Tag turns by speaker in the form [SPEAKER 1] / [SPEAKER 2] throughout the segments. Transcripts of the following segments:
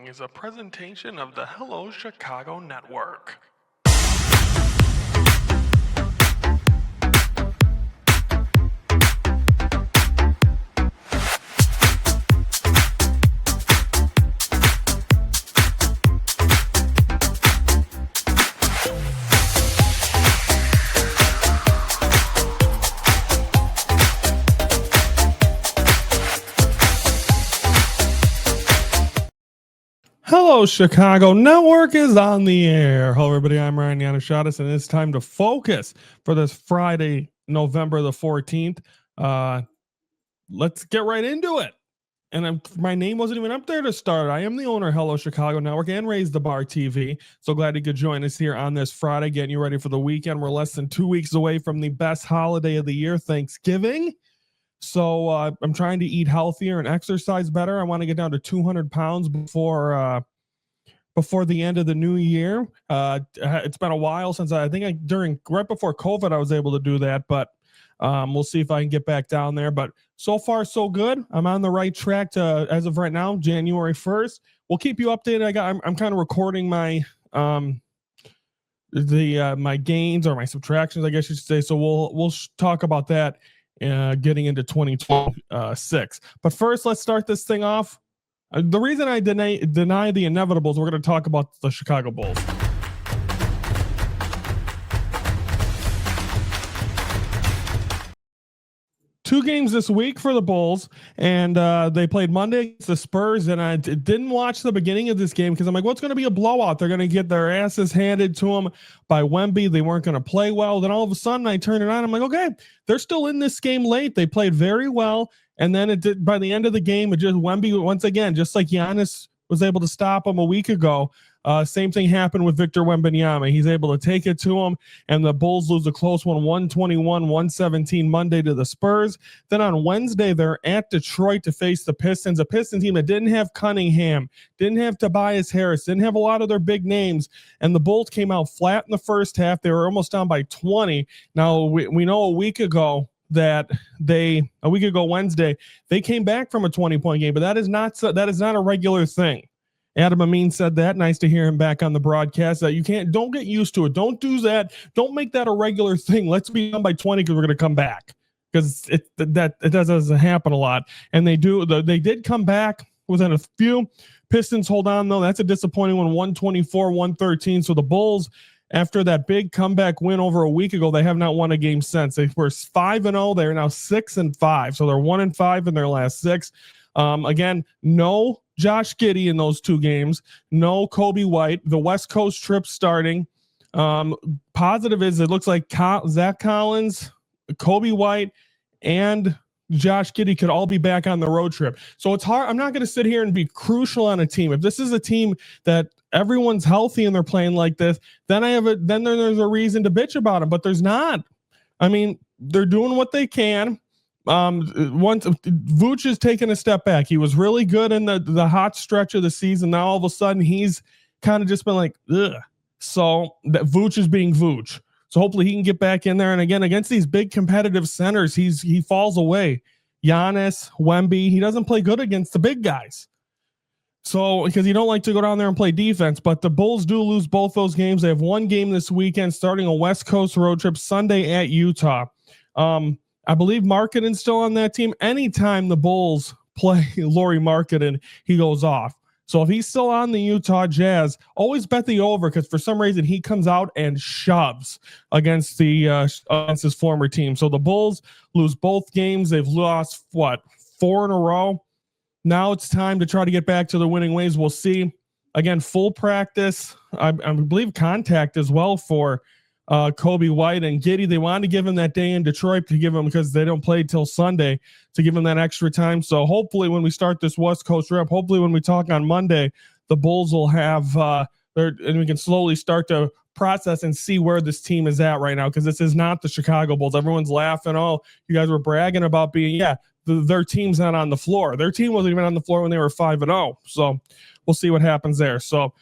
[SPEAKER 1] is a presentation of the Hello Chicago Network. Hello, Chicago Network is on the air. Hello, everybody. I'm Ryan Yanushadis, and it's time to focus for this Friday, November the 14th. Let's get right into it. And my name wasn't even up there to start. I am the owner of Hello Chicago Network and Raise the Bar TV. So glad you could join us here on this Friday, getting you ready for the weekend. We're less than 2 weeks away from the best holiday of the year, Thanksgiving. So I'm trying to eat healthier and exercise better. I want to get down to 200 pounds before the end of the new year. It's been a while since right before COVID, I was able to do that, but we'll see if I can get back down there. But so far, so good. I'm on the right track to, as of right now, January 1st. We'll keep you updated. I'm kind of recording my my gains or my subtractions, I guess you should say. So we'll talk about that getting into 2026. But first, let's start this thing off. The reason I deny the inevitable is we're going to talk about the Chicago Bulls. Two games this week for the Bulls, and they played Monday against the Spurs, and I didn't watch the beginning of this game because I'm like, what's going to be a blowout? They're going to get their asses handed to them by Wemby. They weren't going to play well. Then all of a sudden I turn it on. I'm like, okay, they're still in this game late. They played very well. And then it did by the end of the game, it just Wemby once again, just like Giannis was able to stop him a week ago. Same thing happened with Victor Wembanyama. He's able to take it to him, and the Bulls lose a close one, 121-117 Monday to the Spurs. Then on Wednesday, they're at Detroit to face the Pistons, a Pistons team that didn't have Cunningham, didn't have Tobias Harris, didn't have a lot of their big names, and the Bulls came out flat in the first half. They were almost down by 20. Now, we know a week ago Wednesday, they came back from a 20-point game, but that is not a regular thing. Adam Amin said that. Nice to hear him back on the broadcast. That don't get used to it. Don't do that. Don't make that a regular thing. Let's be done by 20 because we're going to come back, because it doesn't happen a lot. And they did come back within a few. Pistons hold on though. That's a disappointing one, 124-113. So the Bulls, after that big comeback win over a week ago, they have not won a game since. They were 5-0. They are now 6-5. So they're 1-5 in their last 6. Again, no Josh Giddey in those 2 games. No Kobe White. The West Coast trip starting. Positive is it looks like Zach Collins, Kobe White, and Josh Giddey could all be back on the road trip. So it's hard. I'm not going to sit here and be crucial on a team. If this is a team that everyone's healthy and they're playing like this, then there's a reason to bitch about them, but there's not. I mean, they're doing what they can. Once Vooch has taken a step back. He was really good in the hot stretch of the season. Now all of a sudden he's kind of just been like, ugh. So that Vooch is being Vooch. So hopefully he can get back in there. And again, against these big competitive centers, he falls away. Giannis, Wemby, he doesn't play good against the big guys. So because you don't like to go down there and play defense, but the Bulls do lose both those games. They have one game this weekend, starting a West Coast road trip Sunday at Utah. I believe Markkanen's still on that team. Anytime the Bulls play Lauri Markkanen, he goes off. So if he's still on the Utah Jazz, always bet the over, because for some reason he comes out and shoves against his former team. So the Bulls lose both games. They've lost 4 in a row. Now it's time to try to get back to the winning ways. We'll see. Again, full practice. I believe contact as well for Kobe White and Giddey. They wanted to give him that day in Detroit because they don't play till Sunday, to give him that extra time. So hopefully when we start this West Coast rep, hopefully when we talk on Monday, the Bulls will have and we can slowly start to process and see where this team is at right now, because this is not the Chicago Bulls. Everyone's laughing. Oh, you guys were bragging about being, their team's not on the floor. Their team wasn't even on the floor when they were 5-0. So we'll see what happens there. So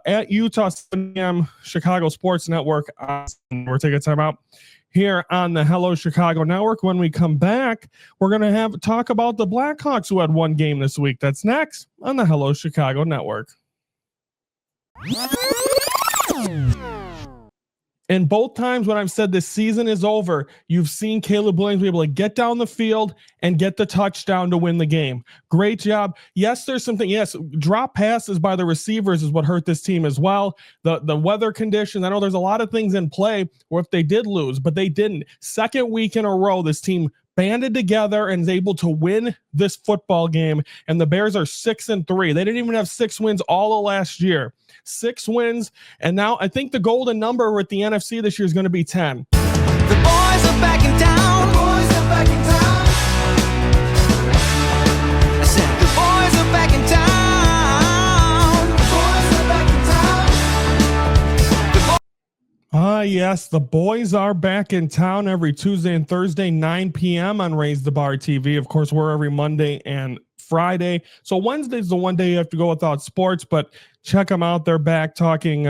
[SPEAKER 1] at Utah, 7 a.m. Chicago Sports Network. We're taking time out. here on the Hello Chicago Network. When we come back, we're going to talk about the Blackhawks who had one game this week. That's next on the Hello Chicago Network. And both times when I've said this season is over, you've seen Caleb Williams be able to get down the field and get the touchdown to win the game. Great job. Yes, there's something. Yes, drop passes by the receivers is what hurt this team as well. The weather conditions. I know there's a lot of things in play where if they did lose, but they didn't. Second week in a row, this team banded together and is able to win this football game. And the Bears are 6-3. They didn't even have 6 wins all of last year. 6 wins. And now I think the golden number with the NFC this year is going to be 10.
[SPEAKER 2] The boys are back in town. The boys are back in town. I said the boys are back in town. The boys are back in town.
[SPEAKER 1] Yes, the boys are back in town every Tuesday and Thursday, 9 p.m. on Raise the Bar TV. Of course, we're every Monday and Friday. So Wednesday's the one day you have to go without sports, but check them out. They're back talking,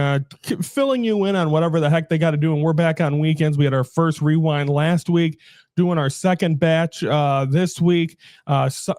[SPEAKER 1] filling you in on whatever the heck they got to do. And we're back on weekends. We had our first rewind last week, doing our second batch this week.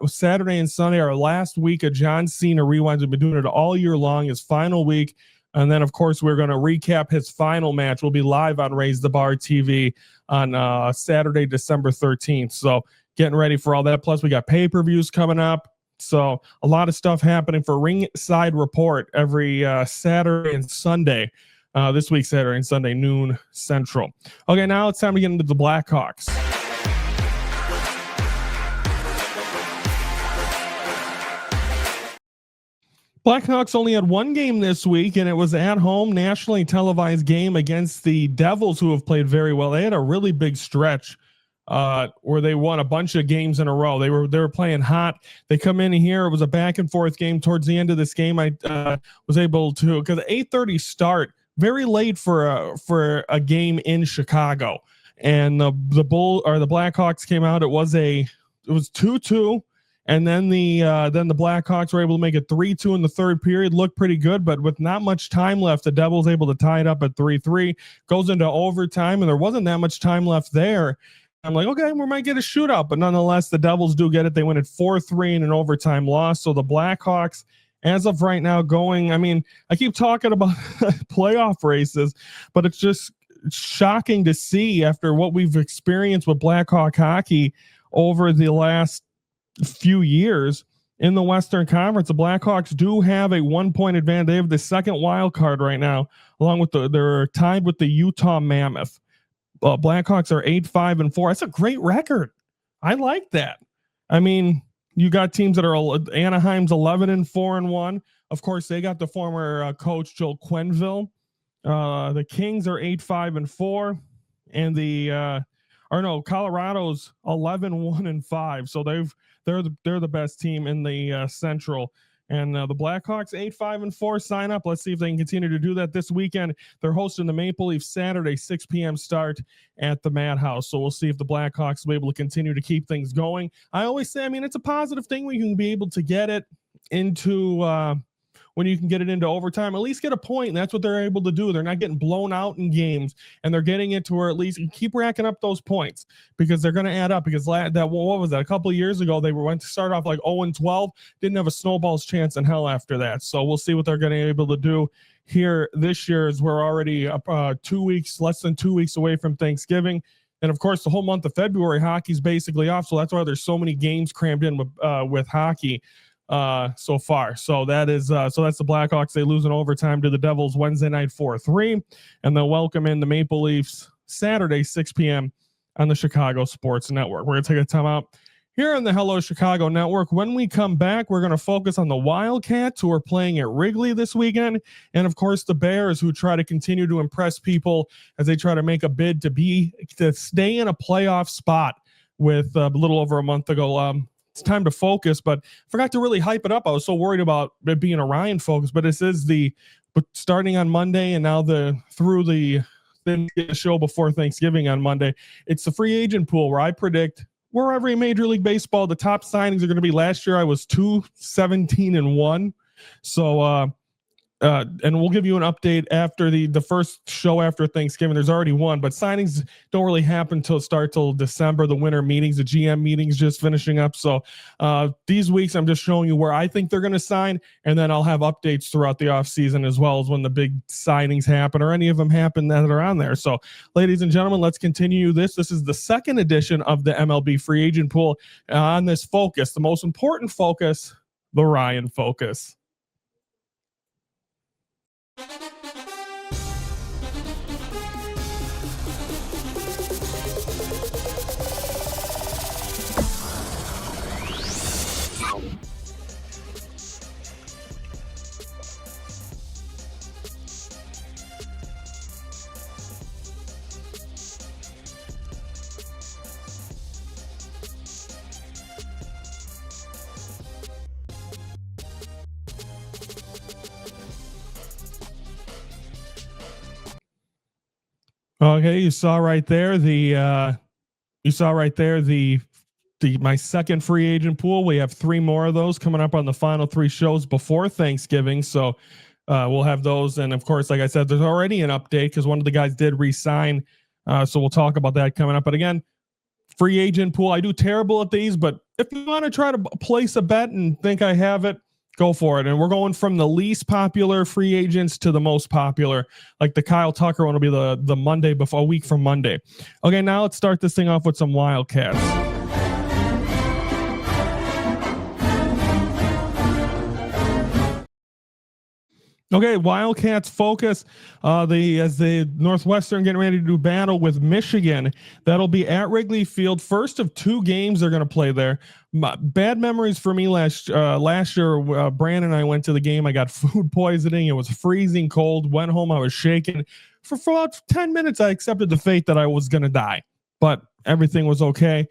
[SPEAKER 1] Saturday and Sunday, our last week of John Cena rewinds. We've been doing it all year long, his final week. And then, of course, we're going to recap his final match. We'll be live on Raise the Bar TV on Saturday, December 13th. So getting ready for all that. Plus, we got pay-per-views coming up. So a lot of stuff happening for Ringside Report every Saturday and Sunday. This week, Saturday and Sunday, noon Central. Okay, now it's time to get into the Blackhawks. Blackhawks only had one game this week, and it was at home, nationally televised game against the Devils, who have played very well. They had a really big stretch where they won a bunch of games in a row. They were playing hot. They come in here. It was a back and forth game. Towards the end of this game, I was able to, because 8:30 start, very late for a game in Chicago. And the Blackhawks came out. It was 2-2. And then the Blackhawks were able to make it 3-2 in the third period. Looked pretty good, but with not much time left, the Devils able to tie it up at 3-3. Goes into overtime, and there wasn't that much time left there. I'm like, okay, we might get a shootout, but nonetheless, the Devils do get it. They win it 4-3 in an overtime loss. So the Blackhawks, as of right now, going. I mean, I keep talking about playoff races, but it's just shocking to see after what we've experienced with Blackhawk hockey over the last few years in the Western Conference. The Blackhawks do have a 1-point advantage. They have the second wild card right now, along with they're tied with the Utah Mammoth. Blackhawks are 8-5-4. That's a great record. I like that. I mean, you got teams that are Anaheim's 11-4-1. Of course, they got the former coach Joel Quenneville. The Kings are 8-5-4, and Colorado's 11-1-5. So they're the best team in the Central. And the Blackhawks 8-5-4 sign up. Let's see if they can continue to do that this weekend. They're hosting the Maple Leafs Saturday, 6 p.m. start at the Madhouse. So we'll see if the Blackhawks will be able to continue to keep things going. I always say, I mean, it's a positive thing when you can be able to get it into when you can get it into overtime, at least get a point. And that's what they're able to do. They're not getting blown out in games, and they're getting it to where at least you keep racking up those points, because they're going to add up. Because what was that? A couple of years ago, they went to start off like 0-12, didn't have a snowball's chance in hell after that. So we'll see what they're going to be able to do here this year, as we're already less than 2 weeks away from Thanksgiving. And of course, the whole month of February, hockey's basically off. So that's why there's so many games crammed in with hockey so far. So that's the Blackhawks. They lose in overtime to the Devils Wednesday night 4-3, and they'll welcome in the Maple Leafs Saturday 6 p.m. on the Chicago Sports Network. We're going to take a time out here on the Hello Chicago Network. When we come back, we're going to focus on the Wildcats, who are playing at Wrigley this weekend, and of course the Bears, who try to continue to impress people as they try to make a bid to stay in a playoff spot with a little over a month ago. It's time to focus, but I forgot to really hype it up. I was so worried about it being a Ryan focus, but this is starting on Monday, and now through the show before Thanksgiving on Monday. It's the free agent pool, where I predict where every Major League Baseball, the top signings are going to be. Last year I was 2-17-1. So and we'll give you an update after the first show after Thanksgiving. There's already one, but signings don't really happen till December. The winter meetings, the GM meetings just finishing up. So these weeks I'm just showing you where I think they're going to sign, and then I'll have updates throughout the off season as well as when the big signings happen or any of them happen that are on there. So ladies and gentlemen, let's continue this. This is the second edition of the MLB free agent pool on this focus, the most important focus, the Ryan focus. Okay, you saw right there my second free agent pool. We have 3 more of those coming up on the final 3 shows before Thanksgiving. So we'll have those. And of course, like I said, there's already an update because one of the guys did re-sign. So we'll talk about that coming up. But again, free agent pool, I do terrible at these, but if you want to try to place a bet and think I have it, go for it. And we're going from the least popular free agents to the most popular. Like the Kyle Tucker one will be the Monday before, a week from Monday. Okay, now let's start this thing off with some Wildcats. Okay, Wildcats focus. As the Northwestern getting ready to do battle with Michigan. That'll be at Wrigley Field. First of 2 games they're going to play there. Bad memories for me last year. Brandon and I went to the game. I got food poisoning. It was freezing cold. Went home. I was shaking. For about 10 minutes, I accepted the fate that I was going to die. But everything was okay.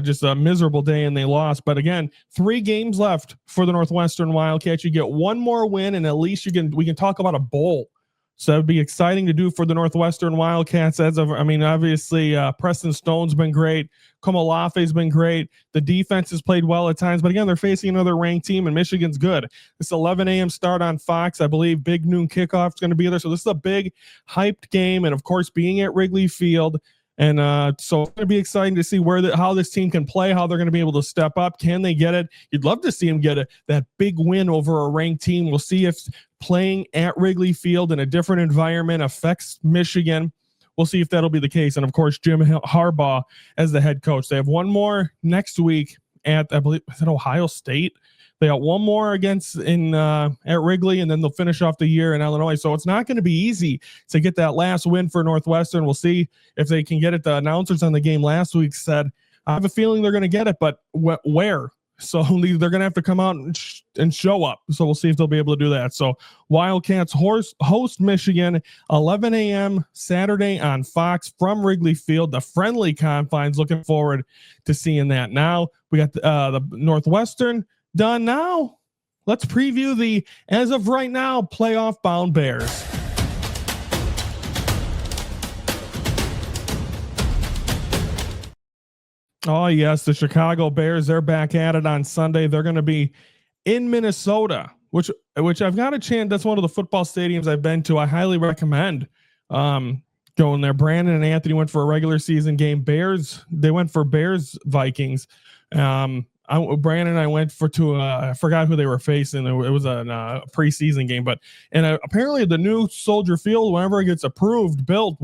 [SPEAKER 1] Just a miserable day, and they lost. But again, 3 games left for the Northwestern Wildcats. You get 1 more win, and at least we can talk about a bowl. So it'd be exciting to do for the Northwestern Wildcats. Obviously, Preston Stone's been great. Komolafe's been great. The defense has played well at times, but again, they're facing another ranked team, and Michigan's good. This 11 a.m. start on Fox, I believe. Big noon kickoff is going to be there. So this is a big hyped game, and of course, being at Wrigley Field. And so it's going to be exciting to see how this team can play, how they're going to be able to step up. Can they get it? You'd love to see them get that big win over a ranked team. We'll see if playing at Wrigley Field in a different environment affects Michigan. We'll see if that'll be the case. And of course, Jim Harbaugh as the head coach. They have 1 more next week at, I believe, is it Ohio State? They got 1 more at Wrigley, and then they'll finish off the year in Illinois. So it's not going to be easy to get that last win for Northwestern. We'll see if they can get it. The announcers on the game last week said, I have a feeling they're going to get it, but where? So they're going to have to come out and show up. So we'll see if they'll be able to do that. So Wildcats host Michigan, 11 a.m. Saturday on Fox from Wrigley Field, the friendly confines. Looking forward to seeing that. Now we got the Northwestern done. Now let's preview the, as of right now, playoff bound Bears. Oh yes, the Chicago Bears, they're back at it on Sunday. They're going to be in Minnesota, which I've got a chance. That's one of the football stadiums I've been to. I highly recommend going there. Brandon and Anthony went for a regular season game. They went for Bears Vikings. Brandon and I went I forgot who they were facing. It was a preseason game, and apparently the new Soldier Field, whenever it gets built,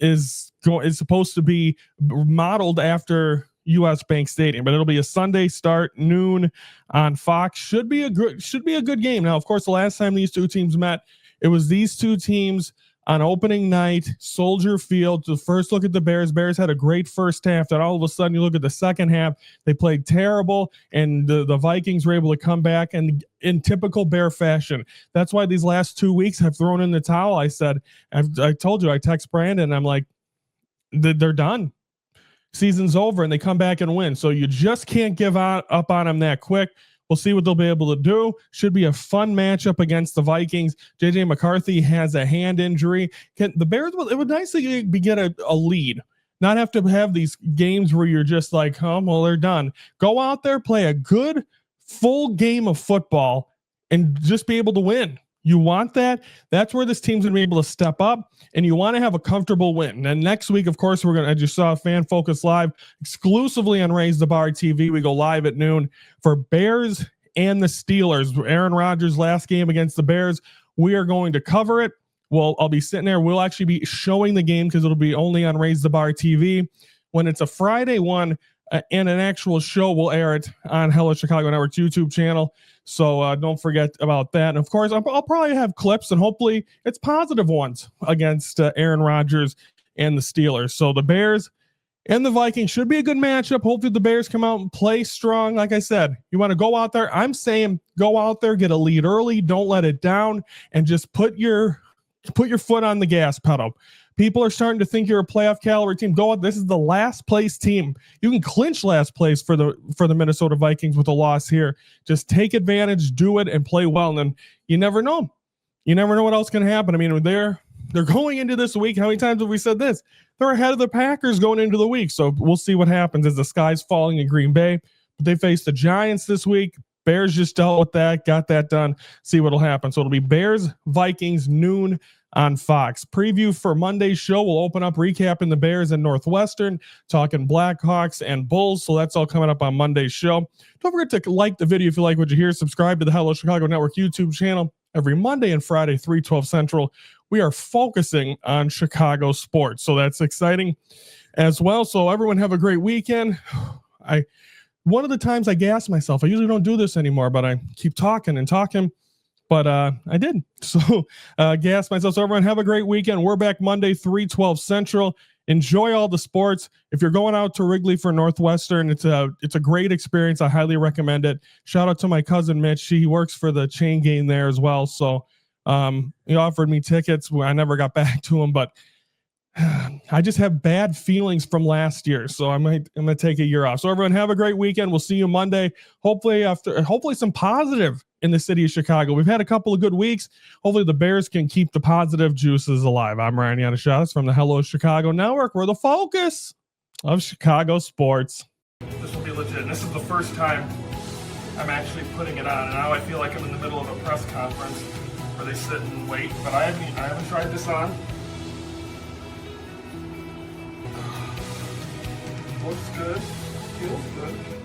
[SPEAKER 1] is supposed to be modeled after US Bank Stadium, but it'll be a Sunday start, noon on Fox. Should be a good game. Now, of course, the last time these 2 teams met, it was these 2 teams on opening night, Soldier Field. The first look at the Bears. Bears had a great first half. Then all of a sudden, you look at the second half, they played terrible, and the Vikings were able to come back and in typical Bear fashion. That's why these last 2 weeks I've thrown in the towel. I said, I told you, I text Brandon, I'm like, they're done. Season's over, and they come back and win. So you just can't give up on them that quick. We'll see what they'll be able to do. Should be a fun matchup against the Vikings. JJ McCarthy has a hand injury. The Bears, it would nicely get a lead. Not have to have these games where you're just like, oh, well, they're done. Go out there, play a good full game of football, and just be able to win. You want that. That's where this team's going to be able to step up, and you want to have a comfortable win. And next week, of course, we're going to, as you saw, Fan Focus Live exclusively on Raise the Bar TV. We go live at noon for Bears and the Steelers. Aaron Rodgers' last game against the Bears. We are going to cover it. Well, I'll be sitting there. We'll actually be showing the game because it'll be only on Raise the Bar TV. When it's a Friday one and an actual show, we'll air it on Hello Chicago Network's YouTube channel. So don't forget about that. And of course, I'll probably have clips, and hopefully it's positive ones against Aaron Rodgers and the Steelers. So the Bears and the Vikings should be a good matchup. Hopefully the Bears come out and play strong. Like I said, you want to go out there. I'm saying go out there, get a lead early. Don't let it down, and just put your foot on the gas pedal. People are starting to think you're a playoff caliber team. Go out. This is the last place team. You can clinch last place for the Minnesota Vikings with a loss here. Just take advantage, do it, and play well. And then you never know. You never know what else can happen. I mean, they're going into this week. How many times have we said this? They're ahead of the Packers going into the week. So we'll see what happens as the sky's falling in Green Bay. But they face the Giants this week. Bears just dealt with that, got that done. See what'll happen. So it'll be Bears, Vikings, noon on Fox. Preview for Monday's show. We'll open up recapping the Bears and Northwestern, talking Blackhawks and Bulls. So that's all coming up on Monday's show. Don't forget to like the video if you like what you hear. Subscribe to the Hello Chicago Network YouTube channel. Every Monday and Friday, 3:12 Central, we are focusing on Chicago sports. So that's exciting as well. So everyone have a great weekend. One of the times I gas myself, I usually don't do this anymore, but I keep talking and talking. But I did. So gas myself. So everyone have a great weekend. We're back Monday, 3:12 Central. Enjoy all the sports. If you're going out to Wrigley for Northwestern, it's a great experience. I highly recommend it. Shout out to my cousin Mitch. He works for the chain game there as well. So he offered me tickets. I never got back to him, but I just have bad feelings from last year. So I'm going to take a year off. So everyone have a great weekend. We'll see you Monday. Hopefully some positive in the city of Chicago. We've had a couple of good weeks. Hopefully the Bears can keep the positive juices alive. I'm Ryan Yanishadas from the Hello Chicago Network. We're the focus of Chicago sports. This will be legit. This is the first time I'm actually putting it on. And now I feel like I'm in the middle of a press conference where they sit and wait. But I haven't tried this on. Looks good. Feels good.